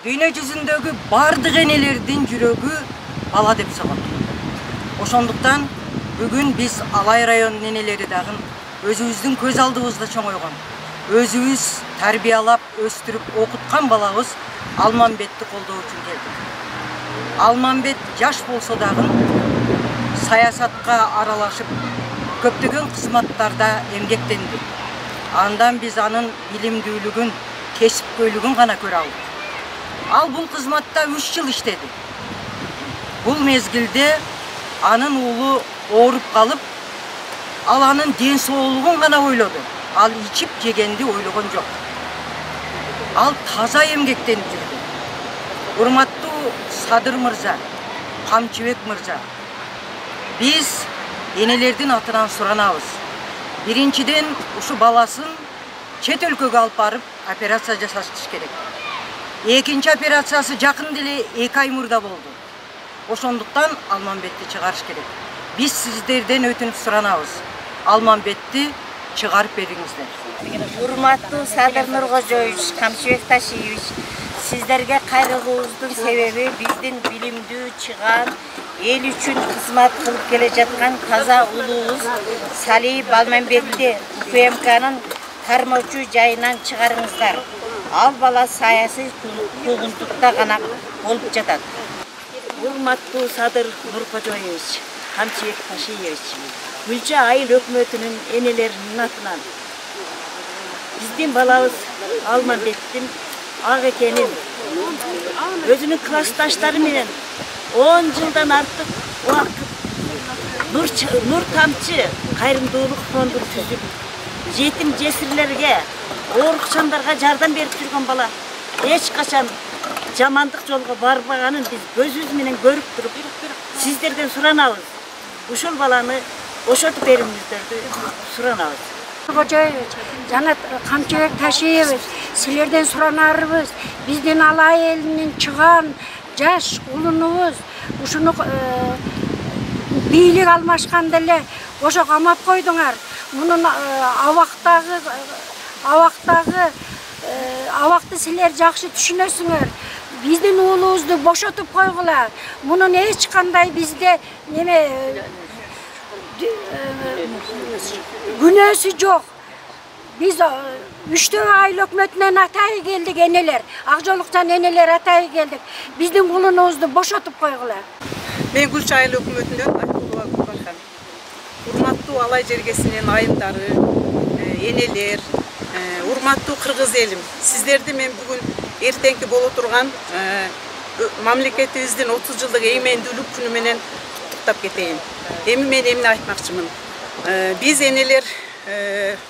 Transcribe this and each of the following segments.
Dünya жүзүндөгү бардык энелердин жүрөгү бала деп сагат. Ошондуктан бүгүн биз Алай районунун энелери дагы өзүбүздүн көз алдыбызда чоңойгон, өзүбүз тарбиялап, өстүрүп, окуткан балабыз Алманбетти колдоо үчүн келдик. Алманбет жаш болсо дагы саясатка аралашып, көптөгөн кызматтарда эмгектенди. Андан биз анын билимдүүлүгүн, кесипкөйлүгүн гана көрө алдык. Ал бул кызматта 3 жыл иштеди. Бул мезгилде анын уулу ооруп калып, ал анын ден соолугун гана ойлоду. Ал ичип жегенди ойлогон жок. Ал таза эмгектенип жүрдү. Урматтуу Садыр мырза, Камчыбек мырза, биз энелердин атынан суранабыз. Биринчиден ушу баласын чет өлкөгө алып барып операция жасатыш керек. Экинчи операциясы жакын деле 2 ай мурда болду. Ошондуктан Алманбетти чыгарыш керек. Биз сиздерден өтүнүп суранабыз. Алманбетти чыгарып бериңиздер. Урматтуу Садыр Нуркожоевич, Камчыбек Ташиевич, сиздерге кайрылуубуздун себеби биздин билимдүү чыган, эл үчүн кызмат кылып келе жаткан таза улуубуз Сали Балманбетти УКМКнын кармоочу жайынан чыгарыңыздар. Ал бала саясий куугунтукта гана болуп жатат. Урматтуу Садыр Нуркожоевич, Камчыбек Ташиевич, Гүлча айыл өкмөтүнүн энелеринин атынан биздин балабыз Алманбеттин ак экенин, өзүнүн классташтары менен 10 жылдан артык убакыт Нур Тамчы кайрымдуулук фондун түзүп, жетим жесирлерге, оорукчандарга жардам берип жүргөн бала эч качан жамандык жолго барбаганын биз көзүбүз менен көрүп туруп, сиздерден суранабыз. Ушул баланы ошотуп бериңиздерди суранабыз. Нуркожоевич, жана Камчыбек Ташиевич, силерден суранарыбыз, биздин Алай элинин чыган жаш улунубуз ушуну бийлик алмашканда эле ошо камап койдуңар. Мунун абакты силер жакшы түшүнөсүңөр. Биздин уулубузду бошотуп койгула. Мунун эч кандай бизде күнөөсү жок. Биз 3 айыл өкмөтүнөн атайы келдик энелер, Акжолуктан энелер атайы келдик. Биздин улунубузду бошотуп койгула. Мен Гүлча айыл өкмөтүнөн Айкулова Гүлбархан. Урматтуу Алай жергесинин айымдары, энелер, урматтуу кыргыз элим. Сиздерди мен бүгүн эртеңки боло турган мамлекетибиздин 30 жылдык эгемендүүлүк күнү менен куттуктап кетейин. Эми мен эмне айтмакчымын? Биз энелер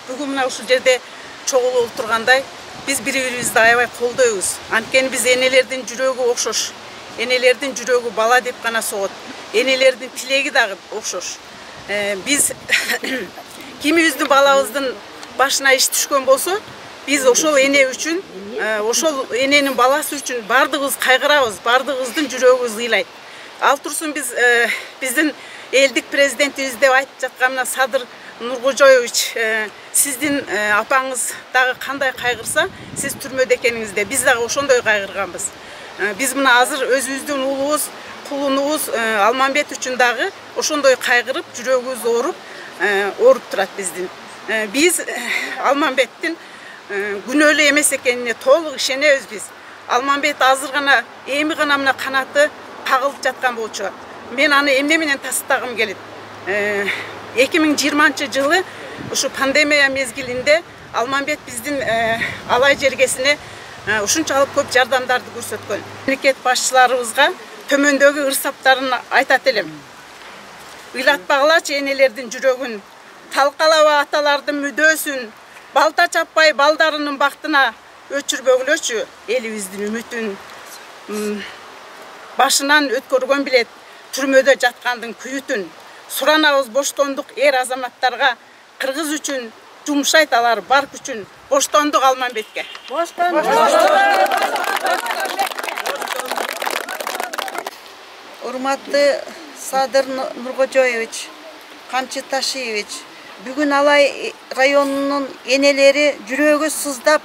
бүгүн мына ушул жерде чогулуп тургандай, биз бири-бирибизди аябай колдойбуз. Анткени биз энелердин жүрөгү окшош. Энелердин жүрөгү бала деп гана согот. Энелердин тилеги дагы окшош. Биз кимибиздин балабыздын башына иш түшкөн болсо, биз ошол эне үчүн, ошол эненин баласы үчүн бардыгыбыз кайгырабыз, бардыгыбыздын жүрөгүбүз ыйлайт. Ал турсун биздин элдик президентибиз деп айтып жаткан мына Садыр Нуркожоевич, сиздин апаңыз дагы кандай кайгырса, сиз түрмөдө экениңизде, биз дагы ошондой кайгырганбыз. Биз мына азыр өзүбүздүн уулубуз, кулунубуз Алманбет үчүн дагы ошондой кайгырып, жүрөгүбүз ооруп турат биздин. Биз Алманбеттин күнөөлүү эмес экенине толук ишенебиз биз. Алманбет азыр гана, эми гана мына канаты кагылып жаткан болчу. Мен аны эмне менен тастагым келет. 2020 жылы ушу пандемия мезгилинде Алманбет биздин Алай жергесине ушунчалык көп жардамдарды көрсөткөн. Мамлекет башчыларыбызга төмөндөгү ырсаптарын айтат элем. Ыйлатпагылачы энелердин жүрөгүн, талкалаба аталардын мүдөөсүн, балта чаппай балдарынын бактына өчүрбөгүлөчү элибиздин үмүтүн. Башынан өткөргөн билет түрмөдө жаткандын күйүтүн. Суранабыз боштондук эр азаматтарга, кыргыз үчүн жумшайт алар бар күчүн. Боштондук Алманбетке. Урматтуу Садыр Нуркожоевич, Камчыбек Ташиевич, бүгүн Алай районунун энелери жүрөгү сыздап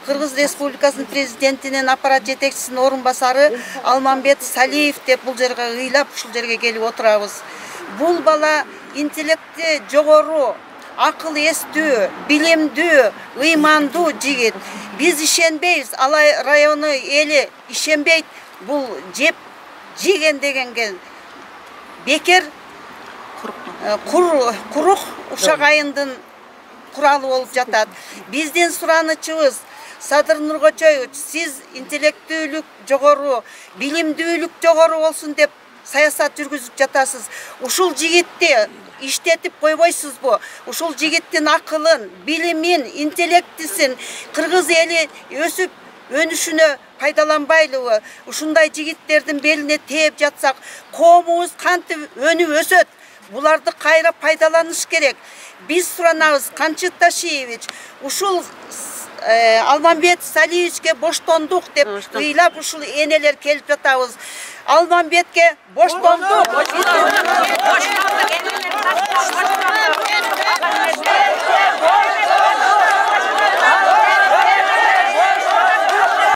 Кыргыз Республикасынын президентинин аппарат жетекчисинин орун басары Алмамбет Салиев деп бул жерге ыйлап ушул жерге келип отурабыз. Бул бала интеллекти жогору, акыл эстүү, билимдүү, ыймандуу жигит. Биз ишенбейбиз, Алай району эли ишенбейт бул жеп жеген дегенге. Бекер курук ушак айындын куралы болуп жатат. Биздин суранычыбыз Садыр Нуркочоевич, сиз интеллектүүлүк жогору, билимдүүлүк жогору болсун деп саясат жүргүзүп жатасыз. Ушул жигитти иштетип койбойсузбу? Ушул жигиттин акылын, билимин, интеллектисин кыргыз эли өсүп өнүшүнө пайдаланбайлыбы? Ушундай жигиттердин белине тээп жатсак, коомубуз кантип өнүп өсөт? Буларды кайра пайдаланыш керек. Биз суранабыз, Канчы Ташиевич, ушул Алмамбет Салиевичке боштондук деп ыйлап ушул энелер келип жатабыз. Алмамбетке боштондук.